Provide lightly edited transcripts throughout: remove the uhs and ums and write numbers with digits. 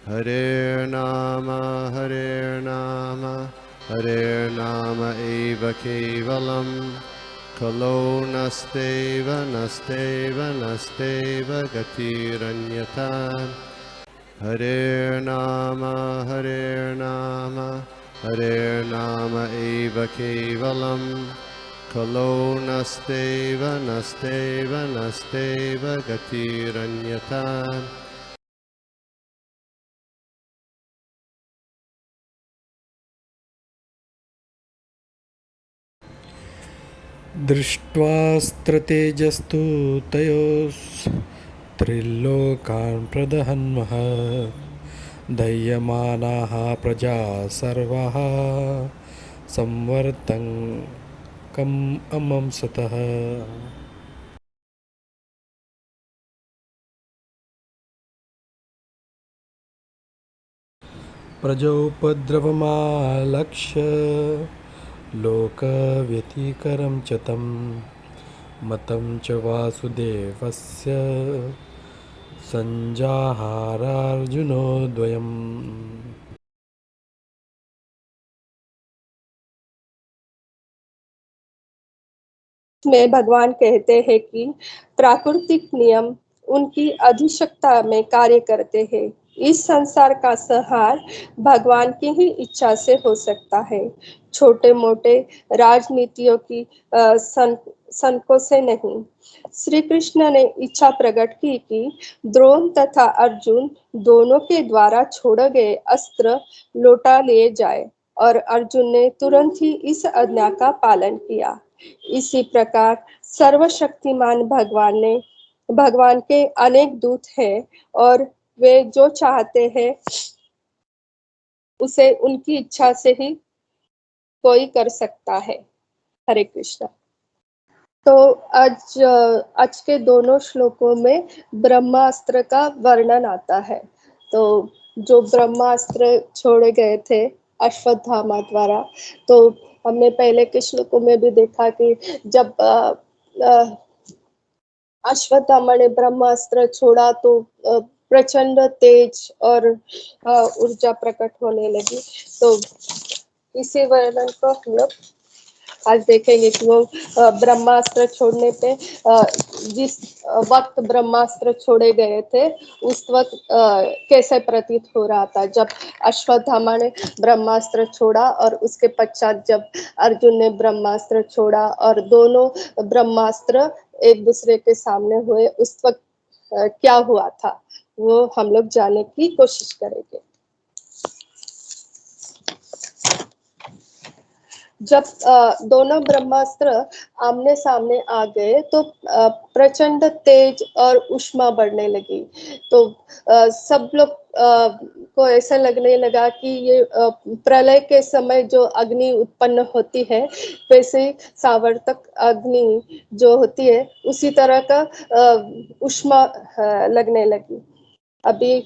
Hare Nama, Hare Nama eva kevalam, Kalo nasteva, nasteva, nasteva gatiranyata. Hare Nama, Hare Nama, Hare Nama eva kevalam, Kalo nasteva, nasteva, nasteva gatiranyata. दृष्ट्वास्त्रतेजस्तु तयोस्त्रिलोकान् प्रदहन्मः दह्यमानाः प्रजा सर्वाः संवर्तन्कम् अमंसतः। प्रजोपद्रवमालक्ष्य लोकव्यतिकरं च तं मतं च वासुदेवस्य संजाहारार्जुनोद्वयम्। में भगवान कहते हैं कि प्राकृतिक नियम उनकी अधिशक्ता में कार्य करते हैं। इस संसार का संहार भगवान की ही इच्छा से हो सकता है, छोटे मोटे राजनीतियों की सनकों से नहीं। श्री कृष्ण ने इच्छा प्रकट की कि द्रोण तथा अर्जुन दोनों के द्वारा छोड़े गए अस्त्र लौटा लिए जाए, और अर्जुन ने तुरंत ही इस आज्ञा का पालन किया। इसी प्रकार सर्वशक्तिमान भगवान के अनेक दूत हैं, और वे जो चाहते हैं उसे उनकी इच्छा से ही कोई कर सकता है। हरे कृष्णा। तो आज के दोनों श्लोकों में ब्रह्मास्त्र का वर्णन आता है। तो जो ब्रह्मास्त्र छोड़े गए थे अश्वत्थामा द्वारा, तो हमने पहले के श्लोकों में भी देखा कि जब अश्वत्थामा ने ब्रह्मास्त्र छोड़ा तो प्रचंड तेज और ऊर्जा प्रकट होने लगी। तो इसी वर्णन को हम लोग आज देखेंगे कि वो ब्रह्मास्त्र छोड़ने पे जिस वक्त ब्रह्मास्त्र छोड़े गए थे उस वक्त कैसे प्रतीत हो रहा था जब अश्वत्थामा ने ब्रह्मास्त्र छोड़ा, और उसके पश्चात जब अर्जुन ने ब्रह्मास्त्र छोड़ा और दोनों ब्रह्मास्त्र एक दूसरे के सामने हुए, उस वक्त क्या हुआ था वो हम लोग जानने की कोशिश करेंगे। जब दोनों ब्रह्मास्त्र आमने सामने आ गए तो प्रचंड तेज और उष्मा बढ़ने लगी। तो सब लोग को ऐसा लगने लगा कि ये प्रलय के समय जो अग्नि उत्पन्न होती है, वैसे ही सावर्तक अग्नि जो होती है उसी तरह का उष्मा लगने लगी। अभी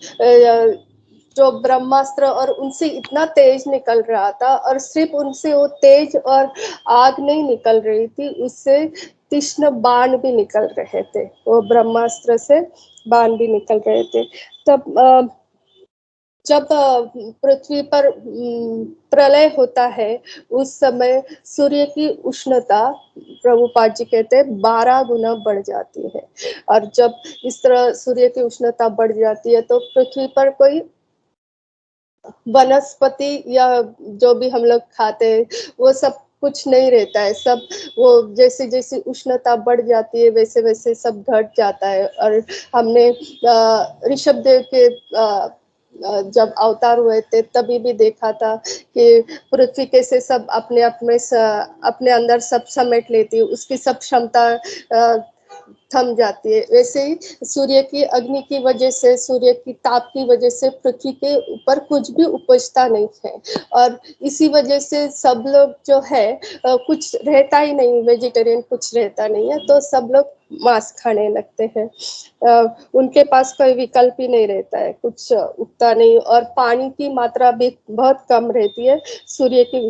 जो ब्रह्मास्त्र और उनसे इतना तेज निकल रहा था, और सिर्फ उनसे वो तेज और आग नहीं निकल रही थी, उससे तीक्ष्ण बाण भी निकल रहे थे। वो ब्रह्मास्त्र से बाण भी निकल रहे थे। तब जब पृथ्वी पर प्रलय होता है उस समय सूर्य की उष्णता, प्रभुपाद जी कहते हैं, 12 गुना बढ़ जाती है। और जब इस तरह सूर्य की उष्णता बढ़ जाती है तो पृथ्वी पर कोई वनस्पति या जो भी हम लोग खाते हैं वो सब कुछ नहीं रहता है। सब वो जैसे जैसे उष्णता बढ़ जाती है वैसे वैसे सब घट जाता है। और हमने ऋषभ देव के जब अवतार हुए थे तभी भी देखा था कि पृथ्वी कैसे सब अपने अंदर सब समेट लेती है, उसकी सब क्षमता थम जाती है। वैसे ही सूर्य की अग्नि की वजह से, सूर्य की ताप की वजह से पृथ्वी के ऊपर कुछ भी उपजता नहीं है, और इसी वजह से सब लोग जो है कुछ रहता ही नहीं, वेजिटेरियन कुछ रहता नहीं है, तो सब लोग मांस खाने लगते हैं। उनके पास कोई विकल्प ही नहीं रहता है, कुछ उगता नहीं, और पानी की मात्रा भी बहुत कम रहती है सूर्य की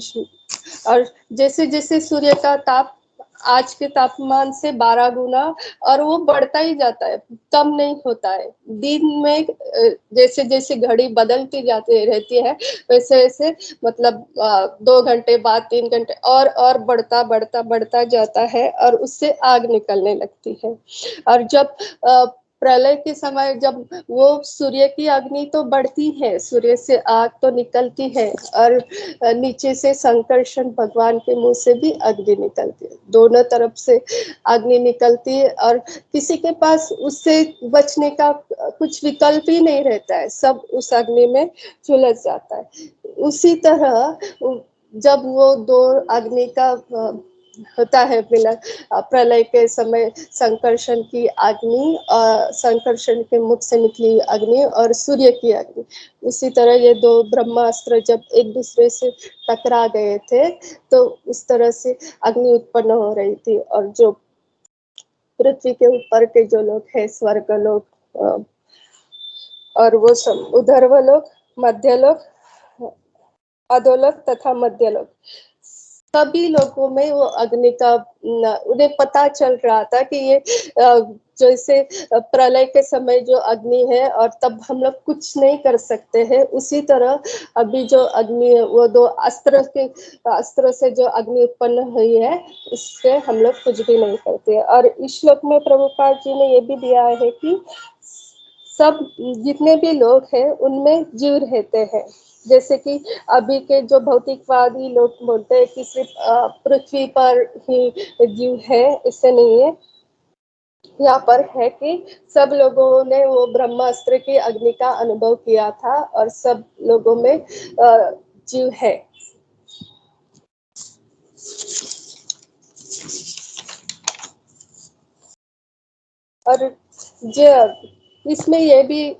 और जैसे जैसे सूर्य का ताप आज के तापमान से 12 गुना, और वो बढ़ता ही जाता है, कम नहीं होता है। दिन में जैसे जैसे घड़ी बदलती जाती रहती है वैसे वैसे मतलब 2 घंटे बाद 3 घंटे और बढ़ता बढ़ता बढ़ता जाता है और उससे आग निकलने लगती है। और जब प्रलय के समय जब वो सूर्य की अग्नि तो बढ़ती है, सूर्य से आग तो निकलती है, और नीचे से संकर्षण भगवान के मुंह से भी अग्नि निकलती है, दोनों तरफ से अग्नि निकलती है, और किसी के पास उससे बचने का कुछ विकल्प ही नहीं रहता है, सब उस अग्नि में झुलस जाता है। उसी तरह जब वो दो अग्नि का होता है मिलन, प्रलय के समय संकर्षण की अग्नि और संकर्षण के मुख से निकली अग्नि और सूर्य की अग्नि, उसी तरह ये दो ब्रह्मास्त्र जब एक दूसरे से टकरा गए थे तो उस तरह से अग्नि उत्पन्न हो रही थी। और जो पृथ्वी के ऊपर के जो लोग हैं, स्वर्ग लोग और वो सब उधर्व लोग, मध्य लोग, अधोलोक तथा मध्य लोक, सभी लोगों में वो अग्नि का उन्हें पता चल रहा था कि ये जैसे प्रलय के समय जो अग्नि है और तब हम लोग कुछ नहीं कर सकते हैं, उसी तरह अभी जो अग्नि है वो दो अस्त्र से जो अग्नि उत्पन्न हुई है उससे हम लोग कुछ भी नहीं करते। और इस श्लोक में प्रभुपाद जी ने ये भी दिया है कि सब जितने भी लोग हैं उनमें जीव रहते हैं। जैसे कि अभी के जो भौतिकवादी लोग बोलते हैं कि सिर्फ पृथ्वी पर ही जीव है, इससे नहीं है, यहाँ पर है कि सब लोगों ने वो ब्रह्मास्त्र की अग्नि का अनुभव किया था और सब लोगों में जीव है। और जो इसमें ये भी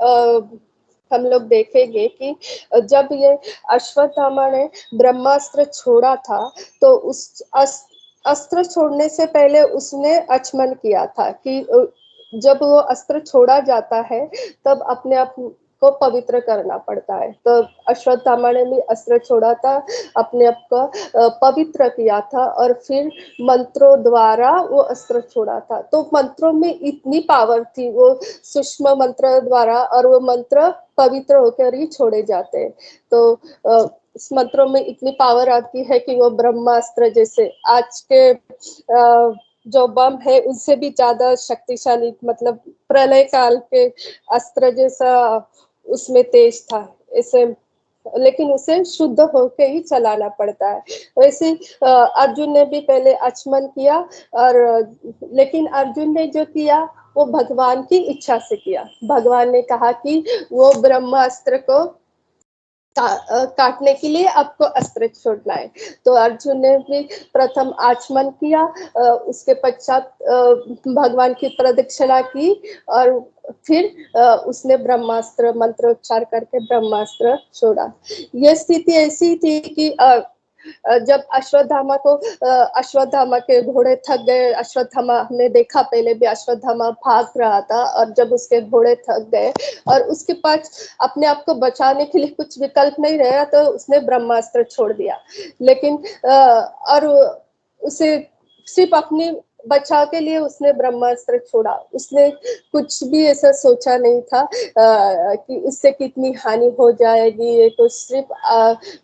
हम लोग देखेंगे कि जब ये अश्वत्थामा ने ब्रह्मास्त्र छोड़ा था तो उस अस्त्र छोड़ने से पहले उसने आचमन किया था कि जब वो अस्त्र छोड़ा जाता है तब अपने आप को पवित्र करना पड़ता है। तो अश्वत्थामा ने भी अस्त्र छोड़ा था, अपने आप को पवित्र किया था और फिर मंत्रों द्वारा वो अस्त्र छोड़ा था। तो मंत्रों में इतनी पावर थी वो सूक्ष्म मंत्र द्वारा, और वो मंत्र पवित्र होकर ही छोड़े जाते हैं। तो इस मंत्रों में इतनी पावर आती है कि वो ब्रह्मास्त्र जैसे आज के जो बम है उससे भी ज्यादा शक्तिशाली, मतलब प्रलय काल के अस्त्र जैसा उसमें तेज था ऐसे, लेकिन उसे शुद्ध होके ही चलाना पड़ता है। वैसे अर्जुन ने भी पहले आचमन किया, और लेकिन अर्जुन ने जो किया वो भगवान की इच्छा से किया। भगवान ने कहा कि वो ब्रह्मास्त्र को काटने के लिए आपको अस्त्र छोड़ना है। तो अर्जुन ने भी प्रथम आचमन किया, उसके पश्चात भगवान की प्रदक्षिणा की और फिर उसने ब्रह्मास्त्र मंत्रोच्चार करके ब्रह्मास्त्र छोड़ा। यह स्थिति ऐसी थी कि जब अश्वत्थामा के घोड़े थक गए, अश्वत्थामा हमने देखा पहले भी, अश्वत्थामा भाग रहा था और जब उसके घोड़े थक गए और उसके पास अपने आप को बचाने के लिए कुछ विकल्प नहीं रहा तो उसने ब्रह्मास्त्र छोड़ दिया। लेकिन और उसे सिर्फ अपनी बचाव के लिए उसने ब्रह्मास्त्र छोड़ा, उसने कुछ भी ऐसा सोचा नहीं था कि इससे कितनी हानि हो जाएगी, ये कुछ सिर्फ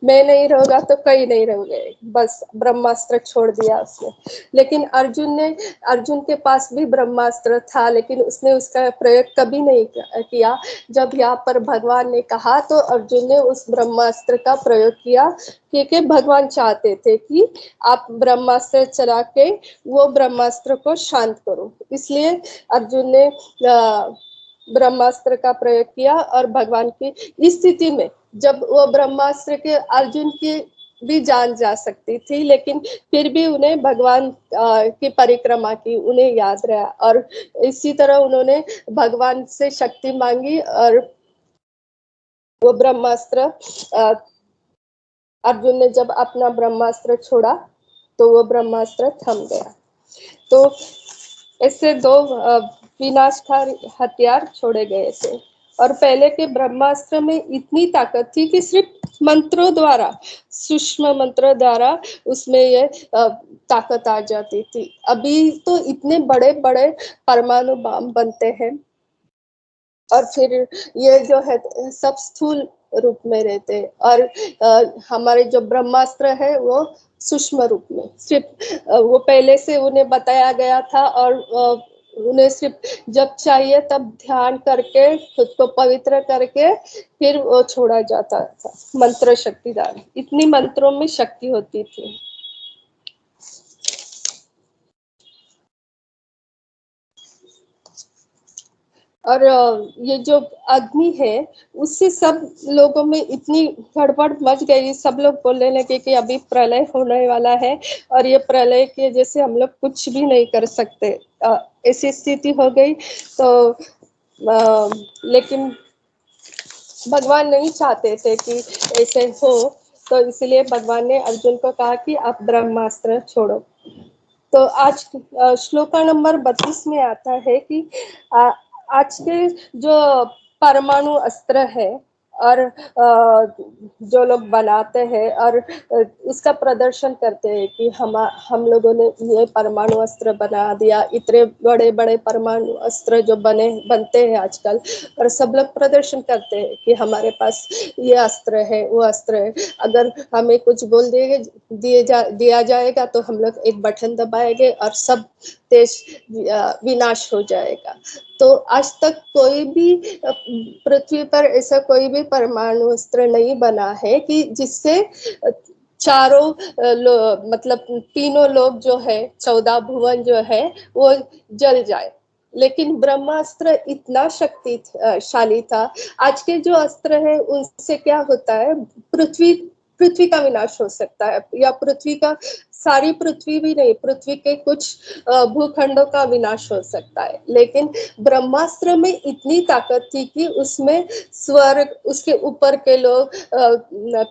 मैं नहीं रहूंगा तो कई नहीं रहोगे, बस ब्रह्मास्त्र छोड़ दिया उसने। लेकिन अर्जुन के पास भी ब्रह्मास्त्र था, लेकिन उसने उसका प्रयोग कभी नहीं किया। जब यहाँ पर भगवान ने कहा तो अर्जुन ने उस ब्रह्मास्त्र का प्रयोग किया, क्योंकि भगवान चाहते थे कि आप ब्रह्मास्त्र चला के वो ब्रह्मास्त्र को शांत करो, इसलिए अर्जुन ने ब्रह्मास्त्र का प्रयोग किया। और भगवान की इस स्थिति में जब वो ब्रह्मास्त्र के अर्जुन की भी जान जा सकती थी, लेकिन फिर भी उन्हें भगवान की परिक्रमा की, उन्हें याद रहा और इसी तरह उन्होंने भगवान से शक्ति मांगी और वो ब्रह्मास्त्र अर्जुन ने जब अपना ब्रह्मास्त्र छोड़ा तो वो ब्रह्मास्त्र थम गया। तो ऐसे दो विनाशकारी हथियार छोड़े गए थे। और पहले के ब्रह्मास्त्र में इतनी ताकत थी कि सिर्फ मंत्रों द्वारा, सूक्ष्म मंत्रों द्वारा उसमें ये ताकत आ जाती थी। अभी तो इतने बड़े बड़े परमाणु बम बनते हैं और फिर ये जो है सब स्थूल रूप में रहते हैं, और हमारे जो ब्रह्मास्त्र है वो सूक्ष्म रूप में, सिर्फ वो पहले से उन्हें बताया गया था, और उन्हें सिर्फ जब चाहिए तब ध्यान करके खुद को पवित्र करके फिर वो छोड़ा जाता था। मंत्र शक्तिदार, इतनी मंत्रों में शक्ति होती थी। और ये जो अग्नि है उससे सब लोगों में इतनी गड़बड़ मच गई, सब लोग बोलने लगे कि अभी प्रलय होने वाला है और ये प्रलय की वजह से हम लोग कुछ भी नहीं कर सकते, ऐसी स्थिति हो गई। तो लेकिन भगवान नहीं चाहते थे कि ऐसे हो, तो इसलिए भगवान ने अर्जुन को कहा कि आप ब्रह्मास्त्र छोड़ो। तो आज श्लोका नंबर 32 में आता है कि आज के जो परमाणु अस्त्र है और जो लोग बनाते हैं और उसका प्रदर्शन करते हैं कि हम लोगों ने ये परमाणु अस्त्र बना दिया, इतने बड़े बड़े परमाणु अस्त्र जो बनते हैं आजकल, और सब लोग प्रदर्शन करते हैं कि हमारे पास ये अस्त्र है, वो अस्त्र है। अगर हमें कुछ बोल दिया जाएगा तो हम लोग एक बटन दबाएंगे और सब देश विनाश हो जाएगा। तो आज तक कोई भी पृथ्वी पर ऐसा कोई भी परमाणु अस्त्र नहीं बना है कि जिससे चारों मतलब तीनों लोग जो है, 14 भुवन जो है वो जल जाए। लेकिन ब्रह्मास्त्र इतना शक्तिशाली था। आज के जो अस्त्र है उनसे क्या होता है, पृथ्वी का विनाश हो सकता है, या पृथ्वी का, सारी पृथ्वी भी नहीं, पृथ्वी के कुछ भूखंडों का विनाश हो सकता है। लेकिन ब्रह्मास्त्र में इतनी ताकत थी कि उसमें स्वर्ग, उसके ऊपर के लोग,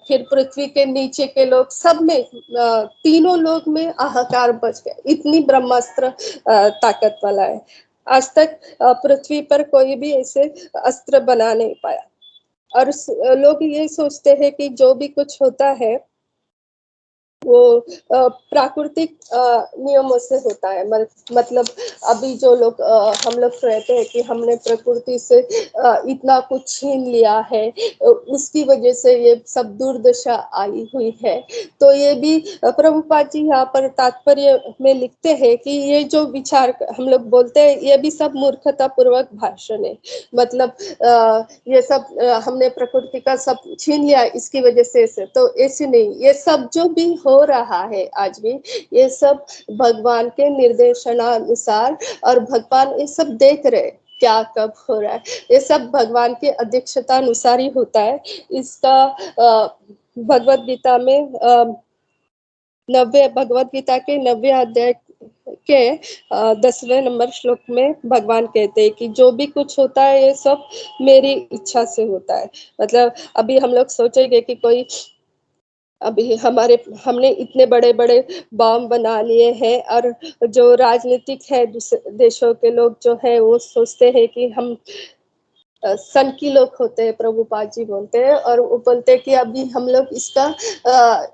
फिर पृथ्वी के नीचे के लोग, सब में तीनों लोग में हाहाकार बच गए, इतनी ब्रह्मास्त्र ताकत वाला है। आज तक पृथ्वी पर कोई भी ऐसे अस्त्र बना नहीं पाया। और लोग ये सोचते हैं कि जो भी कुछ होता है वो प्राकृतिक नियमों से होता है। मतलब अभी जो लोग हम लोग कहते हैं कि हमने प्रकृति से इतना कुछ छीन लिया है, उसकी वजह से ये सब दुर्दशा आई हुई है। तो ये भी प्रभुपाद जी यहाँ पर तात्पर्य में लिखते हैं कि ये जो विचार हम लोग बोलते हैं ये भी सब मूर्खता पूर्वक भाषण है। मतलब ये सब हमने प्रकृति का सब छीन लिया इसकी वजह से तो ऐसे नहीं, ये सब जो भी हो रहा है आज भी, ये सब भगवान के निर्देशनानुसार, और भगवान ये सब देख रहे क्या कब हो रहा है, ये सब भगवान की अध्यक्षता अनुसार ही होता है। इसका भगवत गीता में 90वें अध्याय के 10वें नंबर श्लोक में भगवान कहते हैं कि जो भी कुछ होता है ये सब मेरी इच्छा से होता है। मतलब अभी हम लोग सोचेंगे कि कोई, अभी हमने इतने बड़े बड़े बम बना लिए हैं, और जो राजनीतिक है दूसरे देशों के लोग जो है वो सोचते हैं कि हम सन की लोग होते हैं, प्रभुपाद जी बोलते हैं, और वो बोलते हैं कि अभी हम लोग इसका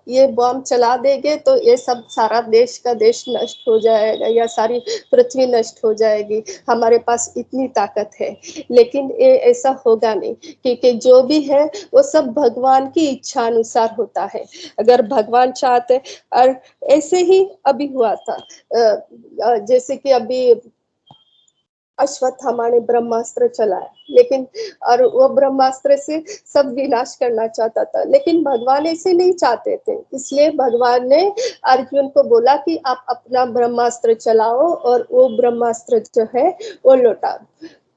ये बम चला देंगे तो ये सब सारा देश का देश नष्ट हो जाएगा, या सारी पृथ्वी नष्ट हो जाएगी, हमारे पास इतनी ताकत है। लेकिन ये ऐसा होगा नहीं, क्योंकि जो भी है वो सब भगवान की इच्छा अनुसार होता है। अगर भगवान चाहते, और ऐसे ही अभी हुआ था, जैसे कि अभी अश्वत्थामा ने ब्रह्मास्त्र चलाया, लेकिन और वो ब्रह्मास्त्र से सब विनाश करना चाहता था, लेकिन भगवान ऐसे नहीं चाहते थे। इसलिए भगवान ने अर्जुन को बोला कि आप अपना ब्रह्मास्त्र चलाओ और वो ब्रह्मास्त्र जो है वो लौटाओ।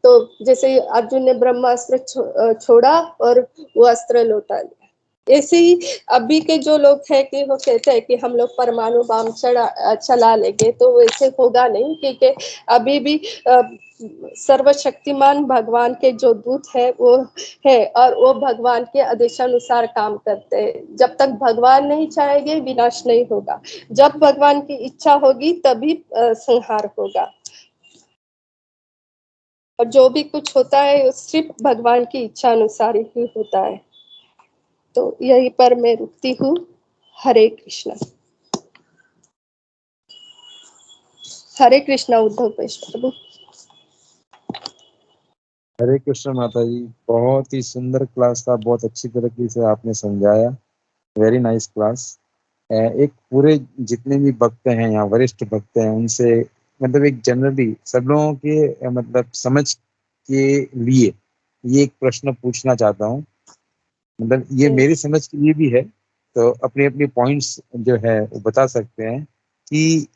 तो जैसे अर्जुन ने ब्रह्मास्त्र छोड़ा और वो अस्त्र लौटा लिया। ऐसे ही अभी के जो लोग हैं कि वो कहते हैं कि हम लोग परमाणु बम चला लेंगे, तो वैसे होगा नहीं, क्योंकि अभी भी सर्वशक्तिमान भगवान के जो दूत है वो है, और वो भगवान के आदेशानुसार काम करते हैं। जब तक भगवान नहीं चाहेंगे विनाश नहीं होगा, जब भगवान की इच्छा होगी तभी संहार होगा। और जो भी कुछ होता है वो सिर्फ भगवान की इच्छा अनुसार ही होता है। तो यहीं पर मैं रुकती हूँ। हरे कृष्णा। हरे कृष्णा उद्धव प्रभु। हरे कृष्ण माता जी, बहुत ही सुंदर क्लास था, बहुत अच्छी तरीके से आपने समझाया। Very nice class. एक पूरे जितने भी भक्त हैं यहाँ, वरिष्ठ भक्त हैं, उनसे मतलब एक जनरली सब लोगों के मतलब समझ के लिए ये एक प्रश्न पूछना चाहता हूँ। मतलब ये मेरी समझ के लिए भी है, तो अपने अपने पॉइंट्स जो है वो बता सकते हैं कि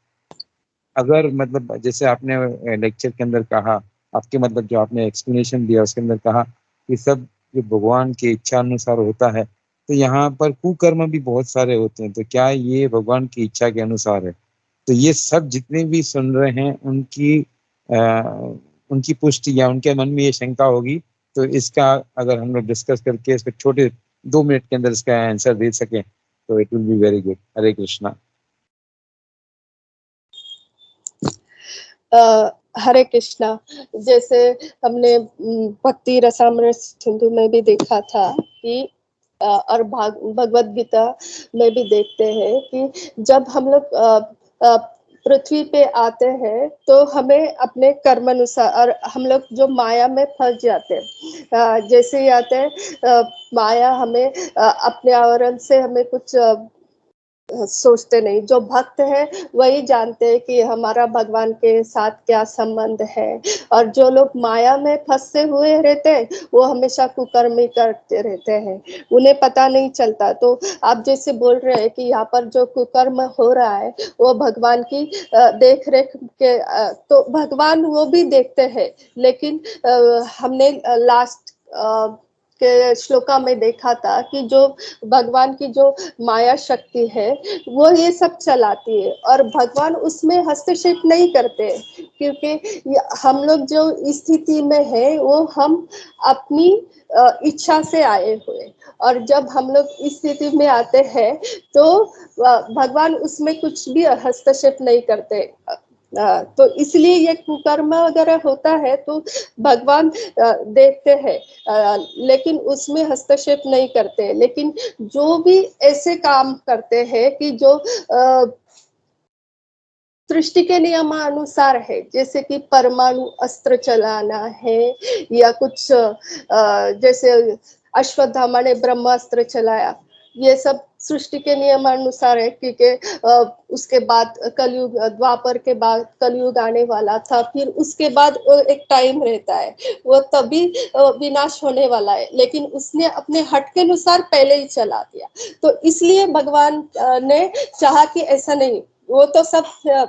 अगर मतलब जैसे आपने लेक्चर के अंदर कहा, आपके मतलब जो आपने एक्सप्लेनेशन दिया उसके अंदर कहा कि सब जो भगवान की इच्छा अनुसार होता है, तो यहाँ पर कुकर्म भी बहुत सारे होते हैं, तो क्या ये भगवान की इच्छा के अनुसार है? तो ये सब जितने भी सुन रहे हैं उनकी पुष्टि या उनके मन में ये शंका होगी, तो इसका अगर हम लोग डिस्कस करके इसको छोटे 2 मिनट के अंदर इसका आंसर दे सकें तो it will be very good. Hare Krishna. Hare Krishna. जैसे हमने भक्ति रसामृत सिंधु में भी देखा था कि और भगवत गीता में भी देखते हैं कि जब हम लोग पृथ्वी पे आते हैं तो हमें अपने कर्म अनुसार, और हम लोग जो माया में फंस जाते हैं, जैसे ही आते हैं माया हमें अपने आवरण से हमें कुछ सोचते नहीं। जो भक्त है वही जानते हैं कि हमारा भगवान के साथ क्या संबंध है, और जो लोग माया में फंसे हुए रहते हैं वो हमेशा कुकर्म ही करते रहते हैं, उन्हें पता नहीं चलता। तो आप जैसे बोल रहे हैं कि यहाँ पर जो कुकर्म हो रहा है वो भगवान की देख रेख के, तो भगवान वो भी देखते हैं, लेकिन हमने लास्ट के श्लोका में देखा था कि जो भगवान की जो माया शक्ति है वो ये सब चलाती है, और भगवान उसमें हस्तक्षेप नहीं करते, क्योंकि हम लोग जो स्थिति में है वो हम अपनी इच्छा से आए हुए, और जब हम लोग इस स्थिति में आते हैं तो भगवान उसमें कुछ भी हस्तक्षेप नहीं करते। तो इसलिए ये कुकर्म वगैरह होता है तो भगवान देखते हैं, लेकिन उसमें हस्तक्षेप नहीं करते। लेकिन जो भी ऐसे काम करते हैं कि जो सृष्टि के नियमानुसार है, जैसे कि परमाणु अस्त्र चलाना है, या कुछ जैसे अश्वत्थामा ने ब्रह्मास्त्र चलाया, ये सब सृष्टि के नियमानुसार है, क्योंकि उसके बाद कलयुग, द्वापर के बाद कलयुग आने वाला था, फिर उसके बाद एक टाइम रहता है, वो तभी विनाश होने वाला है, लेकिन उसने अपने हट के अनुसार पहले ही चला दिया। तो इसलिए भगवान ने चाहा कि ऐसा नहीं, वो तो सब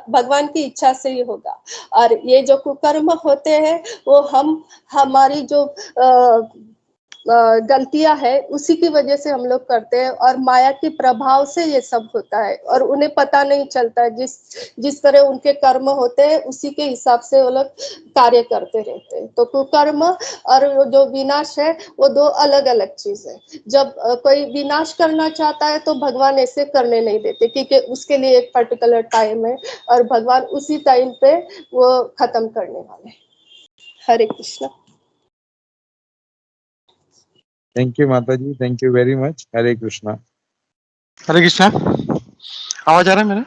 भगवान की इच्छा से ही होगा। और ये जो कुकर्म होते हैं वो हमारी जो गलतियां है उसी की वजह से हम लोग करते हैं, और माया के प्रभाव से ये सब होता है, और उन्हें पता नहीं चलता है। जिस तरह उनके कर्म होते हैं उसी के हिसाब से वो लोग कार्य करते रहते हैं। तो कुकर्म और जो विनाश है वो दो अलग अलग चीज है। जब कोई विनाश करना चाहता है तो भगवान ऐसे करने नहीं देते, क्योंकि उसके लिए एक पर्टिकुलर टाइम है, और भगवान उसी टाइम पे वो खत्म करने वाले। हरे कृष्णा। थैंक यू माता जी, थैंक यू वेरी मच। हरे कृष्णा। हरे कृष्णा। आवाज आ रहा है मेरा?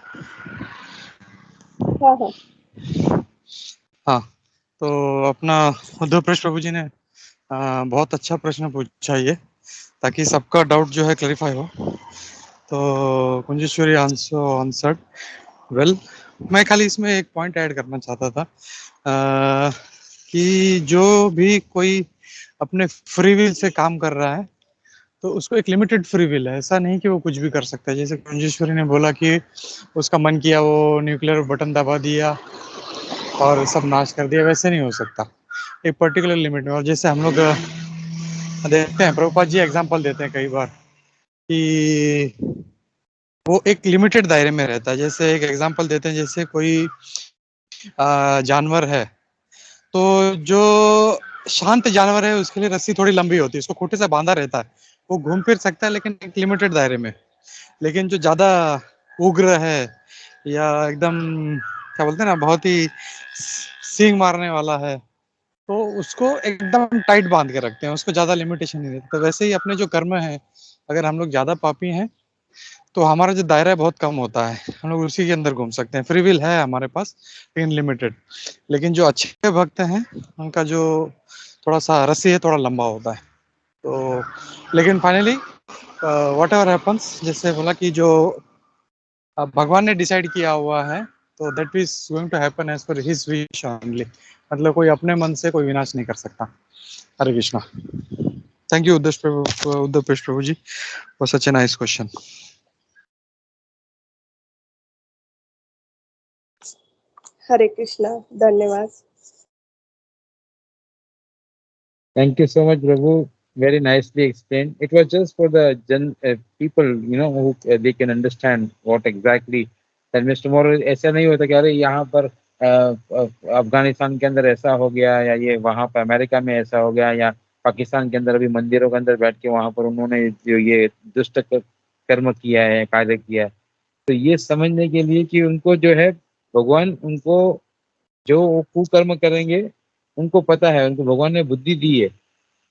हाँ हाँ। हाँ, तो अपना उद्धव प्रभु जी ने बहुत अच्छा प्रश्न पूछा ये, ताकि सबका डाउट जो है क्लैरिफाई हो। तो कुंजेश्वरी आंसर्ड वेल। मैं खाली इसमें एक पॉइंट ऐड करना चाहता था कि जो भी कोई अपने फ्री विल से काम कर रहा है तो उसको एक लिमिटेड फ्री विल है, ऐसा नहीं कि वो कुछ भी कर सकता है। जैसे कुंजेश्वरी ने बोला कि उसका मन किया वो न्यूक्लियर बटन दबा दिया और सब नाश कर दिया, वैसे नहीं हो सकता, एक पर्टिकुलर लिमिट में। और जैसे हम लोग देखते हैं, प्रभुपाद जी एग्जांपल देते हैं कई बार कि वो एक लिमिटेड दायरे में रहता है। जैसे एक एग्जांपल देते हैं, जैसे कोई जानवर है, तो जो शांत जानवर है उसके लिए रस्सी थोड़ी लंबी होती है, उसको खूंटे से बांधा रहता है, वो घूम फिर सकता है लेकिन एक लिमिटेड दायरे में। लेकिन जो ज्यादा उग्र है या एकदम क्या बोलते हैं ना, बहुत ही सींग मारने वाला है, तो उसको एकदम टाइट बांध के रखते हैं, उसको ज्यादा लिमिटेशन नहीं देते। तो वैसे ही अपने जो कर्म है, अगर हम लोग ज्यादा पापी हैं तो हमारा जो दायरा है बहुत कम होता है, हम लोग उसी के अंदर घूम सकते हैं। फ्री विल है हमारे पास लेकिन लिमिटेड। लेकिन जो अच्छे भक्त हैं उनका जो थोड़ा सा रस्सी है थोड़ा लंबा होता है। तो लेकिन फाइनली वॉट एवर हैपन्स, जैसे बोला कि जो अब भगवान ने डिसाइड किया हुआ है तो that is going to happen as per his wish only. मतलब कोई अपने मन से कोई विनाश नहीं कर सकता। Hare Krishna. Thank you Uddhav Prabhu ji for such a nice question. Hare Krishna, धन्यवाद। Thank you so much, Prabhu. Very nicely explained. It was just for the people, who they can understand what exactly that means tomorrow. ऐसा नहीं होता कि अरे यहाँ पर अफगानिस्तान के अंदर ऐसा हो गया, या ये वहाँ पर अमेरिका में ऐसा हो गया, या पाकिस्तान के अंदर अभी मंदिरों के अंदर बैठ के वहाँ पर उन्होंने जो ये दुष्ट कर्म किया है, कार्य किया है। तो ये समझने के लिए कि उनको जो है भगवान उनको जो वो कुकर्म करेंगे उनको पता है, उनको भगवान ने बुद्धि दी है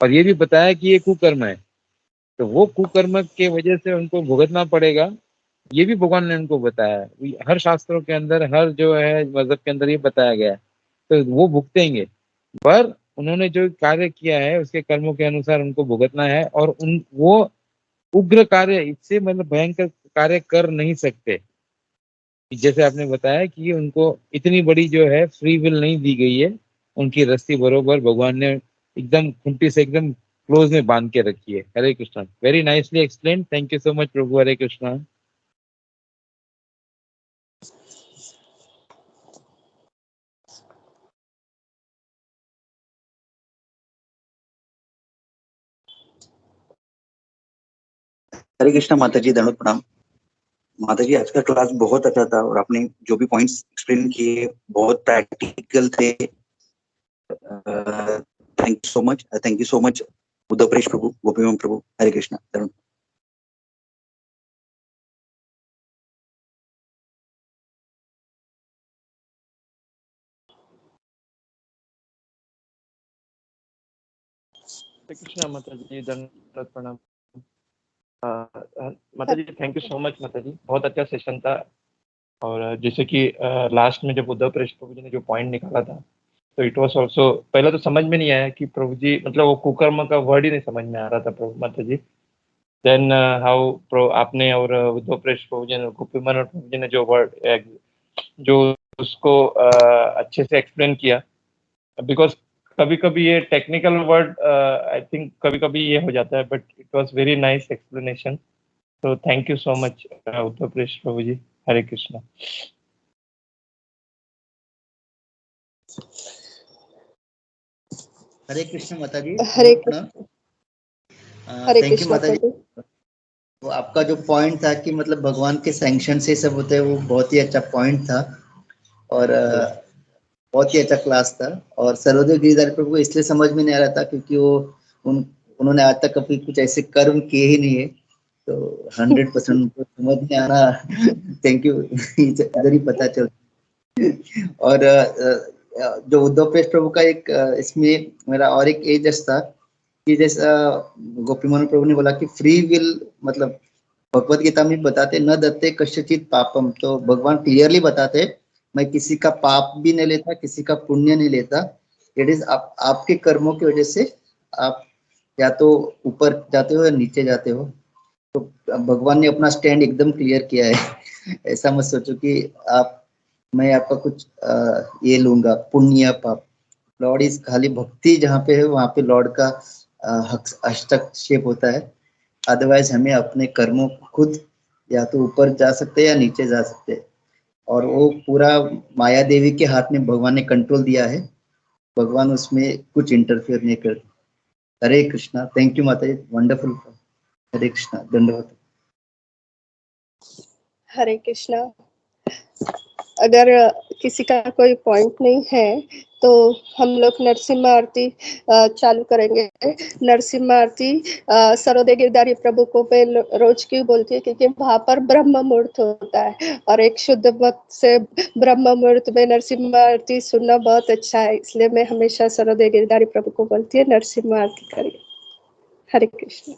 और ये भी बताया कि ये कुकर्म है, तो वो कुकर्म के वजह से उनको भुगतना पड़ेगा। ये भी भगवान ने उनको बताया है, हर शास्त्रों के अंदर, हर जो है मजहब के अंदर ये बताया गया है। तो वो भुगतेंगे, पर उन्होंने जो कार्य किया है उसके कर्मों के अनुसार उनको भुगतना है। और उन वो उग्र कार्य, इससे मतलब भयंकर कार्य कर नहीं सकते। जैसे आपने बताया कि उनको इतनी बड़ी जो है फ्री विल नहीं दी गई है, उनकी रस्सी बरोबर भगवान ने एकदम खूंटी से एकदम क्लोज में बांध के रखी है। Hare Krishna, very nicely explain. Thank you so much Prabhu. Hare Krishna. Hare Krishna माता जी, दंडवत प्रणाम। माता जी, आज का क्लास बहुत अच्छा था और आपने जो भी पॉइंट्स एक्सप्लेन किए बहुत प्रैक्टिकल थे। Thank you so much Uddhav प्रेश प्रभु, गोपीमन प्रभु। हरे कृष्णा, दंडवत। कृष्णा माता जी, दंडवत प्रणाम। माता जी थैंक यू सो मच माता जी, बहुत अच्छा सेशन था। और जैसे कि लास्ट में जब उद्धव प्रेश प्रभु जी ने जो पॉइंट निकाला था, तो इट वाज आल्सो, पहले तो समझ में नहीं आया कि प्रभु जी मतलब वो कुकर्म का वर्ड ही नहीं समझ में आ रहा था प्रभु माता जी। देन हाउ प्रो आपने और उद्धव प्रेश प्रभु जी ने, गोपीमन प्रभु जी ने जो वर्ड जो उसको अच्छे से एक्सप्लेन किया। बिकॉज कभी कभी ये टेक्निकल वर्ड आई थिंक कभी कभी ये हो जाता है, but it was very nice explanation. तो thank you so much Uttar Pradesh प्रभु जी। हरे कृष्णा। हरे कृष्ण माता जी, हरे दंडवत प्रणाम। हरे थैंक यू कृष्णा माता जी। प्रभु। वो आपका जो पॉइंट था कि मतलब भगवान के सैंक्शन से सब होते हैं, वो बहुत ही अच्छा पॉइंट था और बहुत ही अच्छा क्लास था। और सर्वोदय गिरिधारी प्रभु को इसलिए समझ में नहीं आ रहा था क्योंकि वो उन्होंने आज तक कभी कुछ ऐसे कर्म किए ही नहीं है, तो 100% उनको समझ में आना थैंक यू इधर ही पता चल। और जो उद्धव प्रेस प्रभु का एक इसमें मेरा और एक एजस था कि जैसा गोपीमोहन प्रभु ने बोला कि फ्री विल, मतलब भगवत गीता में बताते न दत्ते कश्चित पापम, तो भगवान क्लियरली बताते मैं किसी का पाप भी नहीं लेता, किसी का पुण्य नहीं लेता। इट इज आपके कर्मों की वजह से आप या तो ऊपर जाते हो या नीचे जाते हो। तो भगवान ने अपना स्टैंड एकदम क्लियर किया है। ऐसा मत सोचो कि आप मैं आपका कुछ ये लूंगा पुण्य पाप। लॉर्ड इज खाली भक्ति जहाँ पे है वहां पे लॉर्ड का हस्तक्षेप होता है। अदरवाइज हमें अपने कर्मों को खुद या तो ऊपर जा सकते हैं या नीचे जा सकते हैं, और वो पूरा माया देवी के हाथ में भगवान ने कंट्रोल दिया है। भगवान उसमें कुछ इंटरफेयर नहीं करते। हरे कृष्णा, थैंक यू माता जी, वंडरफुल। हरे कृष्णा, धन्यवाद। हरे कृष्णा। अगर किसी का कोई पॉइंट नहीं है तो हम लोग नरसिम्हा आरती चालू करेंगे। नरसिम्हा आरती सरोदे गिरधारी प्रभु को मैं रोज क्यों बोलती है, क्योंकि वहां पर ब्रह्म मुहूर्त होता है और एक शुद्ध भक्त से ब्रह्म मुहूर्त में नरसिम्हा आरती सुनना बहुत अच्छा है, इसलिए मैं हमेशा सरोदे गिरधारी प्रभु को बोलती है नरसिम्हा आरती करिए। हरे कृष्ण।